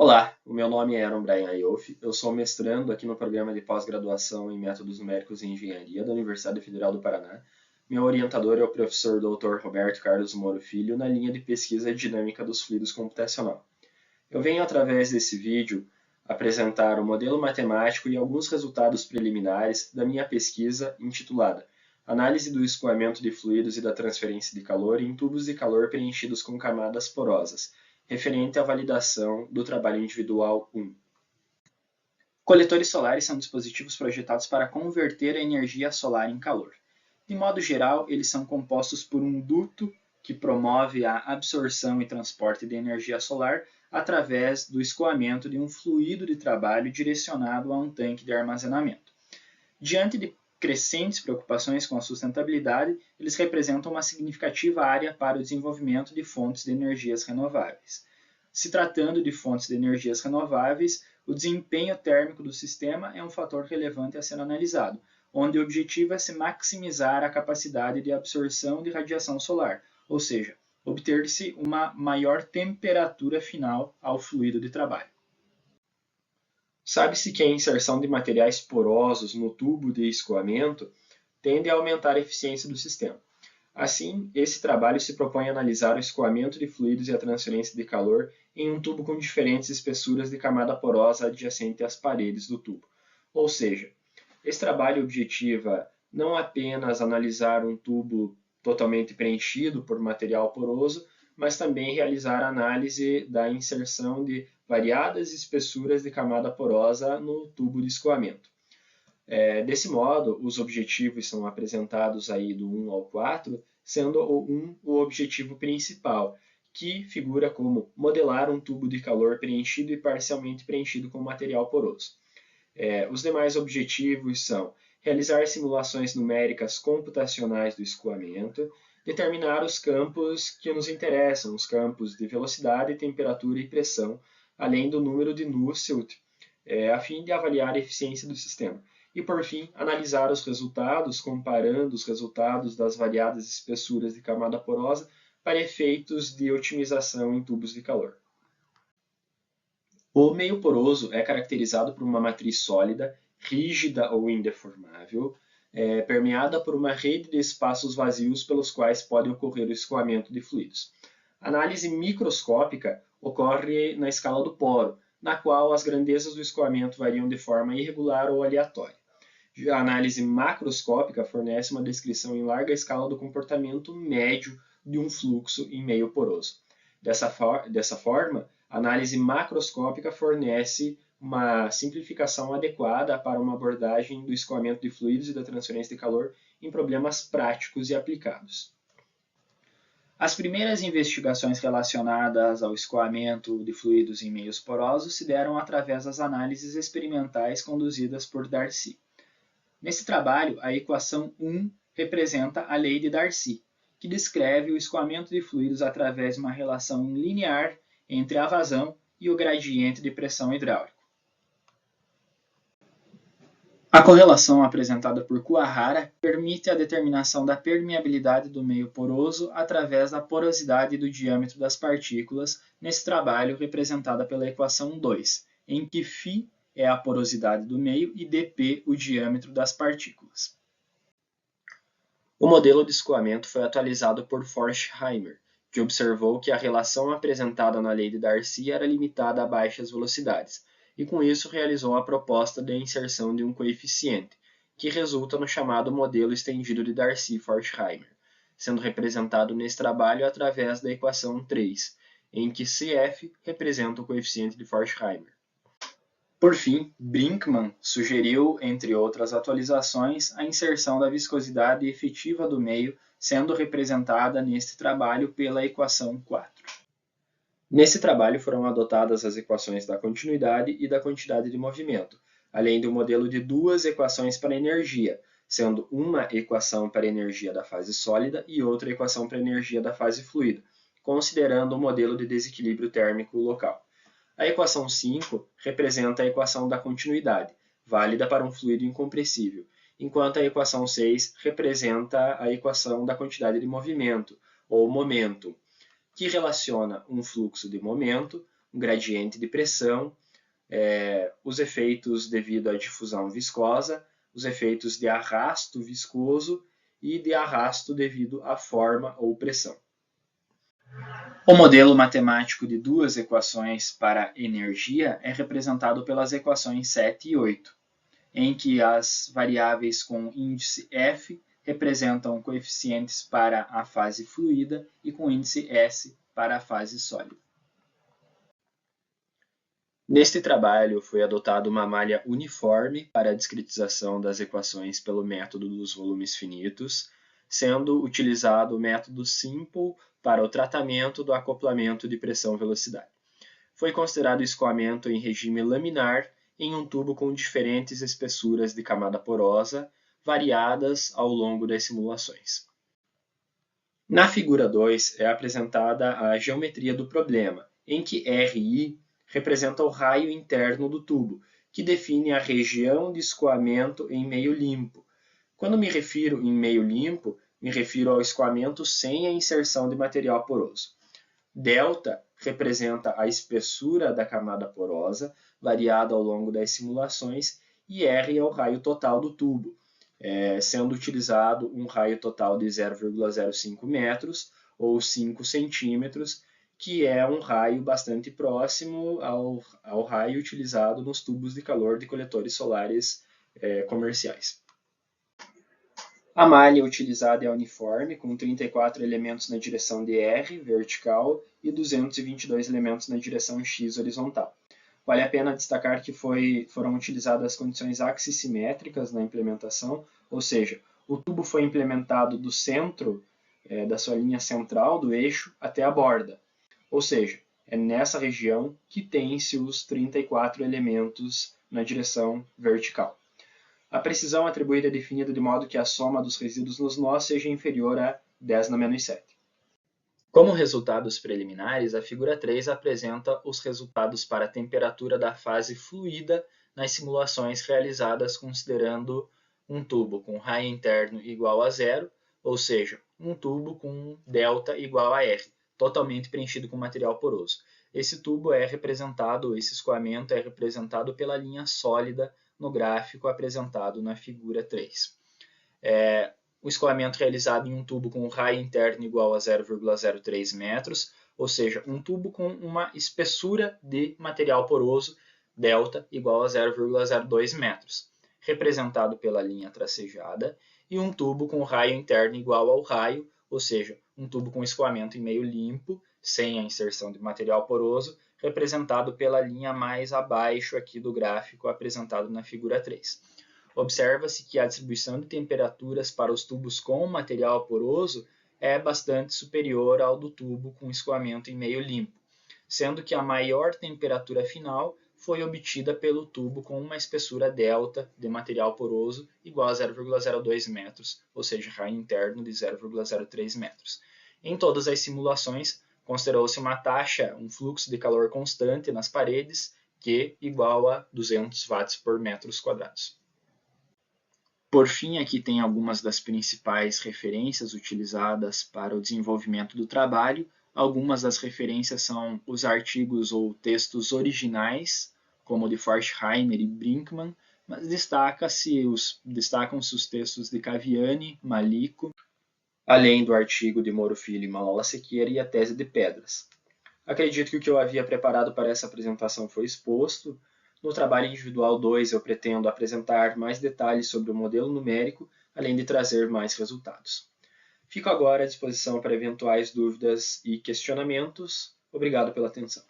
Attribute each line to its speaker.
Speaker 1: Olá, o meu nome é Aaron Brian Ayouf, eu sou mestrando aqui no programa de pós-graduação em Métodos Numéricos e Engenharia da Universidade Federal do Paraná. Meu orientador é o professor Dr. Roberto Carlos Moro Filho, na linha de pesquisa dinâmica dos fluidos computacional. Eu venho, através desse vídeo, apresentar o modelo matemático e alguns resultados preliminares da minha pesquisa intitulada Análise do escoamento de fluidos e da transferência de calor em tubos de calor preenchidos com camadas porosas, referente à validação do trabalho individual 1. Coletores solares são dispositivos projetados para converter a energia solar em calor. De modo geral, eles são compostos por um duto que promove a absorção e transporte de energia solar através do escoamento de um fluido de trabalho direcionado a um tanque de armazenamento. Diante de crescentes preocupações com a sustentabilidade, eles representam uma significativa área para o desenvolvimento de fontes de energias renováveis. Se tratando de fontes de energias renováveis, o desempenho térmico do sistema é um fator relevante a ser analisado, onde o objetivo é se maximizar a capacidade de absorção de radiação solar, ou seja, obter-se uma maior temperatura final ao fluido de trabalho. Sabe-se que a inserção de materiais porosos no tubo de escoamento tende a aumentar a eficiência do sistema. Assim, esse trabalho se propõe a analisar o escoamento de fluidos e a transferência de calor em um tubo com diferentes espessuras de camada porosa adjacente às paredes do tubo. Ou seja, esse trabalho objetiva não apenas analisar um tubo totalmente preenchido por material poroso, mas também realizar análise da inserção de variadas espessuras de camada porosa no tubo de escoamento. Desse modo, os objetivos são apresentados aí do 1 ao 4, sendo o 1 o objetivo principal, que figura como modelar um tubo de calor preenchido e parcialmente preenchido com material poroso. Os demais objetivos são realizar simulações numéricas computacionais do escoamento, determinar os campos que nos interessam, os campos de velocidade, temperatura e pressão, além do número de Nusselt, a fim de avaliar a eficiência do sistema. E, por fim, analisar os resultados, comparando os resultados das variadas espessuras de camada porosa para efeitos de otimização em tubos de calor. O meio poroso é caracterizado por uma matriz sólida, rígida ou indeformável, permeada por uma rede de espaços vazios pelos quais pode ocorrer o escoamento de fluidos. A análise microscópica ocorre na escala do poro, na qual as grandezas do escoamento variam de forma irregular ou aleatória. Já a análise macroscópica fornece uma descrição em larga escala do comportamento médio de um fluxo em meio poroso. Dessa forma, a análise macroscópica fornece uma simplificação adequada para uma abordagem do escoamento de fluidos e da transferência de calor em problemas práticos e aplicados. As primeiras investigações relacionadas ao escoamento de fluidos em meios porosos se deram através das análises experimentais conduzidas por Darcy. Nesse trabalho, a equação 1 representa a lei de Darcy, que descreve o escoamento de fluidos através de uma relação linear entre a vazão e o gradiente de pressão hidráulico. A correlação apresentada por Kuwahara permite a determinação da permeabilidade do meio poroso através da porosidade do diâmetro das partículas, nesse trabalho representada pela equação 2, em que φ é a porosidade do meio e dp o diâmetro das partículas. O modelo de escoamento foi atualizado por Forchheimer, que observou que a relação apresentada na lei de Darcy era limitada a baixas velocidades, e com isso realizou a proposta de inserção de um coeficiente, que resulta no chamado modelo estendido de Darcy-Forchheimer, sendo representado nesse trabalho através da equação 3, em que Cf representa o coeficiente de Forchheimer. Por fim, Brinkmann sugeriu, entre outras atualizações, a inserção da viscosidade efetiva do meio, sendo representada neste trabalho pela equação 4. Nesse trabalho foram adotadas as equações da continuidade e da quantidade de movimento, além do modelo de duas equações para energia, sendo uma equação para energia da fase sólida e outra equação para energia da fase fluida, considerando o modelo de desequilíbrio térmico local. A equação 5 representa a equação da continuidade, válida para um fluido incompressível, enquanto a equação 6 representa a equação da quantidade de movimento, ou momento, que relaciona um fluxo de momento um gradiente de pressão, os efeitos devido à difusão viscosa, os efeitos de arrasto viscoso e de arrasto devido à forma ou pressão. O modelo matemático de duas equações para energia é representado pelas equações 7 e 8, em que as variáveis com índice F representam coeficientes para a fase fluida e com índice S para a fase sólida. Neste trabalho foi adotada uma malha uniforme para a discretização das equações pelo método dos volumes finitos, sendo utilizado o método Simple para o tratamento do acoplamento de pressão-velocidade. Foi considerado escoamento em regime laminar em um tubo com diferentes espessuras de camada porosa, variadas ao longo das simulações. Na figura 2 é apresentada a geometria do problema, em que RI representa o raio interno do tubo, que define a região de escoamento em meio limpo. Quando me refiro em meio limpo, me refiro ao escoamento sem a inserção de material poroso. Delta representa a espessura da camada porosa, variada ao longo das simulações, e R é o raio total do tubo, sendo utilizado um raio total de 0,05 metros ou 5 centímetros, que é um raio bastante próximo ao raio utilizado nos tubos de calor de coletores solares comerciais. A malha utilizada é uniforme, com 34 elementos na direção de R, vertical, e 222 elementos na direção X, horizontal. Vale a pena destacar que foram utilizadas condições axissimétricas na implementação, ou seja, o tubo foi implementado do centro da sua linha central, do eixo, até a borda. Ou seja, é nessa região que tem-se os 34 elementos na direção vertical. A precisão atribuída é definida de modo que a soma dos resíduos nos nós seja inferior a 10 na menos 7. Como resultados preliminares, a figura 3 apresenta os resultados para a temperatura da fase fluida nas simulações realizadas considerando um tubo com raio interno igual a zero, ou seja, um tubo com delta igual a R, totalmente preenchido com material poroso. Esse tubo esse escoamento é representado pela linha sólida no gráfico apresentado na figura 3. O escoamento realizado em um tubo com raio interno igual a 0,03 metros, ou seja, um tubo com uma espessura de material poroso, delta, igual a 0,02 metros, representado pela linha tracejada, e um tubo com raio interno igual ao raio, ou seja, um tubo com escoamento em meio limpo, sem a inserção de material poroso, representado pela linha mais abaixo aqui do gráfico apresentado na figura 3. Observa-se que a distribuição de temperaturas para os tubos com material poroso é bastante superior ao do tubo com escoamento em meio limpo, sendo que a maior temperatura final foi obtida pelo tubo com uma espessura delta de material poroso igual a 0,02 metros, ou seja, raio interno de 0,03 metros. Em todas as simulações, considerou-se uma taxa, um fluxo de calor constante nas paredes, Q igual a 200 watts por metros quadrados. Por fim, aqui tem algumas das principais referências utilizadas para o desenvolvimento do trabalho. Algumas das referências são os artigos ou textos originais, como o de Forchheimer e Brinkmann, mas destacam-se os textos de Caviani, Malico, além do artigo de Moro Filho e Malola Sequeira e a tese de Pedras. Acredito que o que eu havia preparado para essa apresentação foi exposto. No trabalho individual 2, eu pretendo apresentar mais detalhes sobre o modelo numérico, além de trazer mais resultados. Fico agora à disposição para eventuais dúvidas e questionamentos. Obrigado pela atenção.